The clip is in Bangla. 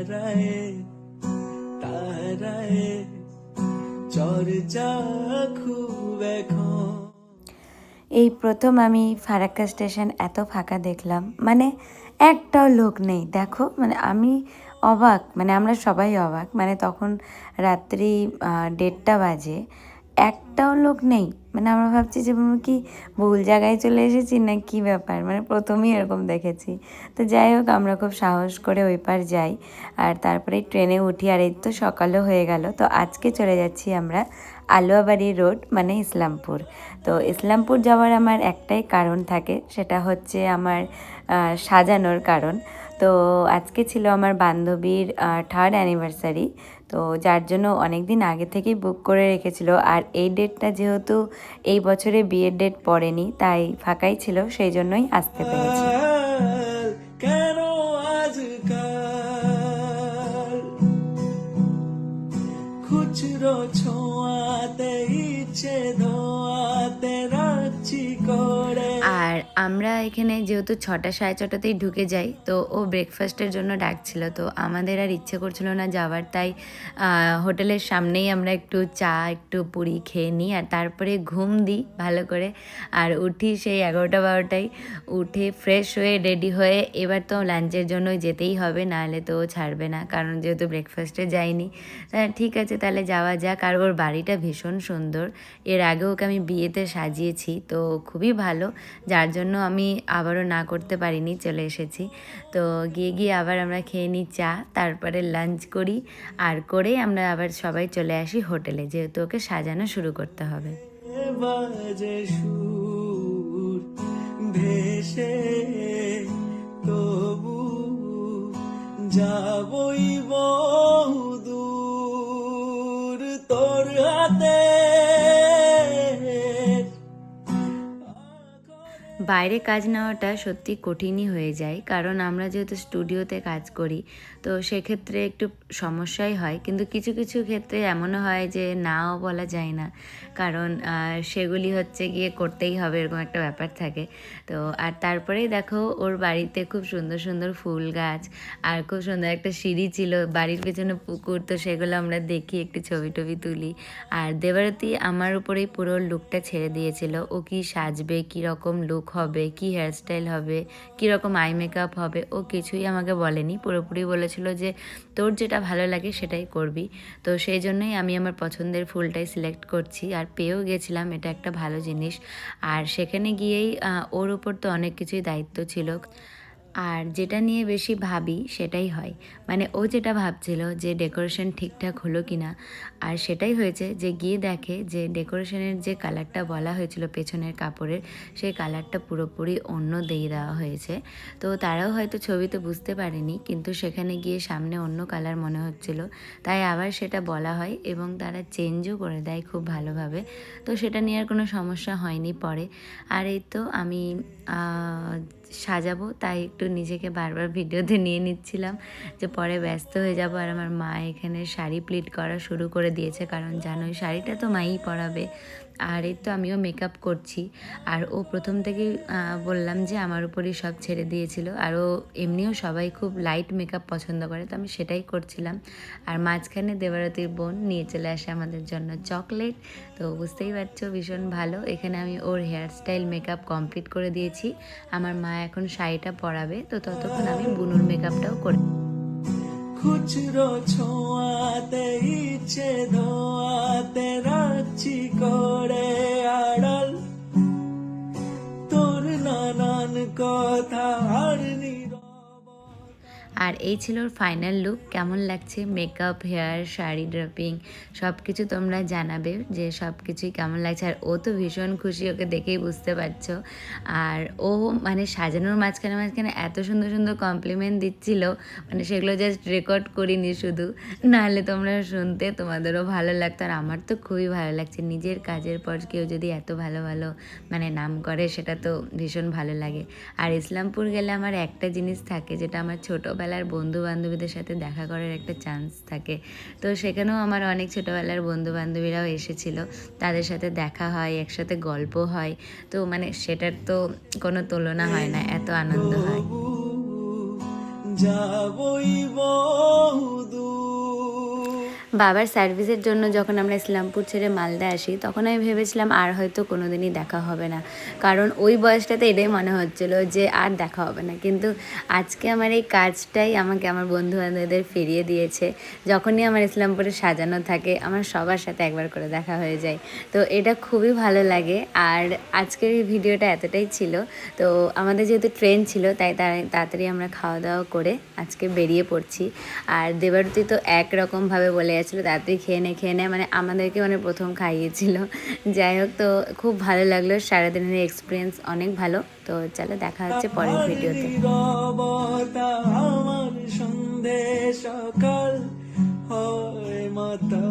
তারায় তারায় চর্চা খুব এখন। এই প্রথম আমি ফারাক্কা স্টেশন এত ফাঁকা দেখলাম, মানে একটাও লোক নেই। দেখো মানে আমি অবাক, মানে আমরা সবাই অবাক, মানে তখন রাত্রি 1:30 বাজে, একটাও লোক নেই। মানে আমরা ভাবছি যে আমরা কি ভুল জায়গায় চলে এসেছি না কি ব্যাপার, মানে প্রথমেই এরকম দেখেছি। তো যাই হোক, আমরা খুব সাহস করে ওই পার যাই, আর তারপরে ট্রেনে উঠি, আর এই তো সকালও হয়ে গেল। তো আজকে চলে যাচ্ছি আমরা আলুয়াবাড়ি রোড, মানে ইসলামপুর। তো ইসলামপুর যাওয়ার আমার একটাই কারণ থাকে, সেটা হচ্ছে আমার সাজানোর কারণ। তো আজকে ছিল আমার বান্ধবীর 3rd অ্যানিভার্সারি, তো যার জন্য অনেক দিন আগে থেকেই বুক করে রেখেছিল। আর এই ডেটটা যেহেতু এই বছরে বিয়ের ডেট পড়েনি, তাই ফাঁকাই ছিল, সেই জন্যই আসতে পেরেছি। কেন আজকাল খুচরো ছোঁয়াতে ইচ্ছে ধোয়াতে রাখছি করে। আর আমরা এখানে যেহেতু 6টা 6:30তেই ঢুকে যাই, তো ও ব্রেকফাস্টের জন্য ডাকছিল, তো আমাদের আর ইচ্ছে করছিল না যাওয়ার, তাই হোটেলের সামনেই আমরা একটু চা একটু পুরি খেয়ে নিই, আর তারপরে ঘুম দিই ভালো করে। আর উঠি সেই 11টা 12টায়, উঠে ফ্রেশ হয়ে রেডি হয়ে এবার তো লাঞ্চের জন্য যেতেই হবে, নাহলে তো ও ছাড়বে না, কারণ যেহেতু ব্রেকফাস্টে যাইনি। ঠিক আছে তাহলে যাওয়া যাক। আর ওর বাড়িটা ভীষণ সুন্দর, এর আগেও ওকে আমি বিয়েতে সাজিয়েছি, তো খুবই ভালো, যার জন্য আমি আবারও না করতে পারিনি, চলে এসেছি। তো গিয়ে আবার আমরা খেয়ে নিই চা, তারপরে লাঞ্চ করি, আর করে আমরা আবার সবাই চলে আসি হোটেলে, যেহেতু ওকে সাজানো শুরু করতে হবে। বাজে সুর ভেসে তবু যাবই বহুদূর তোর হাতে। বাইরে কাজ নেওয়াটা সত্যি কঠিনই হয়ে যায়, কারণ আমরা যেহেতু স্টুডিওতে কাজ করি, তো সেক্ষেত্রে একটু সমস্যাই হয়, কিন্তু কিছু কিছু ক্ষেত্রে এমনও হয় যে নাও বলা যায় না, কারণ সেগুলি হচ্ছে গিয়ে করতেই হবে, এরকম একটা ব্যাপার থাকে। তো আর তারপরেই দেখো ওর বাড়িতে খুব সুন্দর সুন্দর ফুল গাছ, আর খুব সুন্দর একটা সিঁড়ি ছিল, বাড়ির পেছনে পুকুর, তো সেগুলো আমরা দেখি, একটু ছবি টবি তুলি। আর দেবারতী আমার উপরেই পুরো লুকটা ছেড়ে দিয়েছিল, ও কি সাজবে, কী রকম লুক হবে, কি হেয়ারস্টাইল হবে, কী রকম আই মেকআপ হবে, ও কিছুই আমাকে বলেনি, পুরোপুরি বলেছিল যে তোর যেটা ভালো লাগে সেটাই করবি। তো সেই জন্যই আমি আমার পছন্দের ফুলটাই সিলেক্ট করছি, আর পেয়েও গেছিলাম, এটা একটা ভালো জিনিস। আর সেখানে গিয়েই ওর উপর তো অনেক কিছুই দায়িত্ব ছিল, আর যেটা নিয়ে বেশি ভাবি সেটাই হয়। মানে ও যেটা ভাবছিল যে ডেকোরেশন ঠিকঠাক হলো কি না, আর সেটাই হয়েছে, যে গিয়ে দেখে যে ডেকোরেশনের যে কালারটা বলা হয়েছিল পেছনের কাপড়ের, সেই কালারটা পুরোপুরি অন্য দিয়ে দেওয়া হয়েছে। তো তারাও হয়তো ছবিতে বুঝতে পারেনি, কিন্তু সেখানে গিয়ে সামনে অন্য কালার মনে হচ্ছিল, তাই আবার সেটা বলা হয় এবং তারা চেঞ্জও করে দেয় খুব ভালোভাবে। তো সেটা নিয়ে আর কোনো সমস্যা হয়নি পরে। আর এই তো আমি সাজাবো, তাই একটু নিজেকে বারবার ভিডিওতে নিয়ে নিচ্ছিলাম, যে পরে ব্যস্ত হয়ে যাব। আর আমার মা এখানে শাড়ি প্লিট করা শুরু করে দিয়েছে, কারণ জানোই শাড়িটা তো মাই পরাবে। আর এই তো আমিও মেকআপ করছি, আর ও প্রথম থেকেই বললাম যে আমার উপরই সব ছেড়ে দিয়েছিল, আর ও এমনিও সবাই খুব লাইট মেকআপ পছন্দ করে, তো আমি সেটাই করছিলাম। আর মাঝখানে দেবারতীর বোন নিয়ে চলে আসে আমাদের জন্য চকলেট, তো বুঝতেই পারছো ভীষণ ভালো। এখানে আমি ওর হেয়ারস্টাইল মেকআপ কমপ্লিট করে দিয়েছি, আমার মা এখন শাড়িটা পরাবে, তো ততক্ষণ আমি বুনুর মেকআপটাও করে। খুচরো ছোঁয়াতে ইচ্ছে ধোয়াতে রাখছি করে আড়াল তোর নানান কথা আর আর এই ছিল ওর ফাইনাল লুক। কেমন লাগছে মেকআপ, হেয়ার, শাড়ি, ড্রেপিং সব কিছু তোমরা জানাবে যে সব কিছুই কেমন লাগছে। আর ও তো ভীষণ খুশি, ওকে দেখেই বুঝতে পারছো। আর ও মানে সাজানোর মাঝখানে মাঝখানে এত সুন্দর সুন্দর কমপ্লিমেন্ট দিচ্ছিল, মানে সেগুলো জাস্ট রেকর্ড করিনি শুধু, নাহলে তোমরা শুনতে তোমাদেরও ভালো লাগতো। আর আমার তো খুবই ভালো লাগছে, নিজের কাজের পর কেউ যদি এত ভালো ভালো মানে নাম করে, সেটা তো ভীষণ ভালো লাগে। আর ইসলামপুর গেলে আমার একটা জিনিস থাকে, যেটা আমার ছোটোবেলার বন্ধু বান্ধবীদের সাথে দেখা করার একটা চান্স থাকে। তো সেখানেও আমার অনেক ছোটোবেলার বন্ধু বান্ধবীরাও এসেছিলো, তাদের সাথে দেখা হয়, একসাথে গল্প হয়, তো মানে সেটার তো কোনো তুলনা হয় না, এত আনন্দ হয়। যাবই বহুদূর। বাবার সার্ভিসের জন্য যখন আমরা ইসলামপুর ছেড়ে মালদা আসি তখন আমি ভেবেছিলাম আর হয়তো কোনোদিনই দেখা হবে না, কারণ ওই বয়সটাতে এটাই মনে হচ্ছিল যে আর দেখা হবে না। কিন্তু আজকে আমার এই কাজটাই আমাকে আমার বন্ধু বান্ধবদের ফিরিয়ে দিয়েছে। যখনই আমার ইসলামপুরে সাজানো থাকে আমার সবার সাথে একবার করে দেখা হয়ে যায়, তো এটা খুবই ভালো লাগে। আর আজকের এই ভিডিওটা এতটাই ছিল, তো আমাদের যেহেতু ট্রেন ছিল তাই তাড়াতাড়ি আমরা খাওয়া দাওয়া করে আজকে বেরিয়ে পড়ছি। আর দেবারতী তো একরকমভাবে বলে যাচ্ছিলো তাড়াতাড়ি খেয়ে নে, মানে আমাদেরকে মানে প্রথম খাইয়েছিল। যাই হোক, তো খুব ভালো লাগলো, সারাদিনের এক্সপিরিয়েন্স অনেক ভালো। তো চলো দেখা হচ্ছে পরের আমার ভিডিওতে। নীরবতা আমার সন্ধে সকাল হয় মাতা।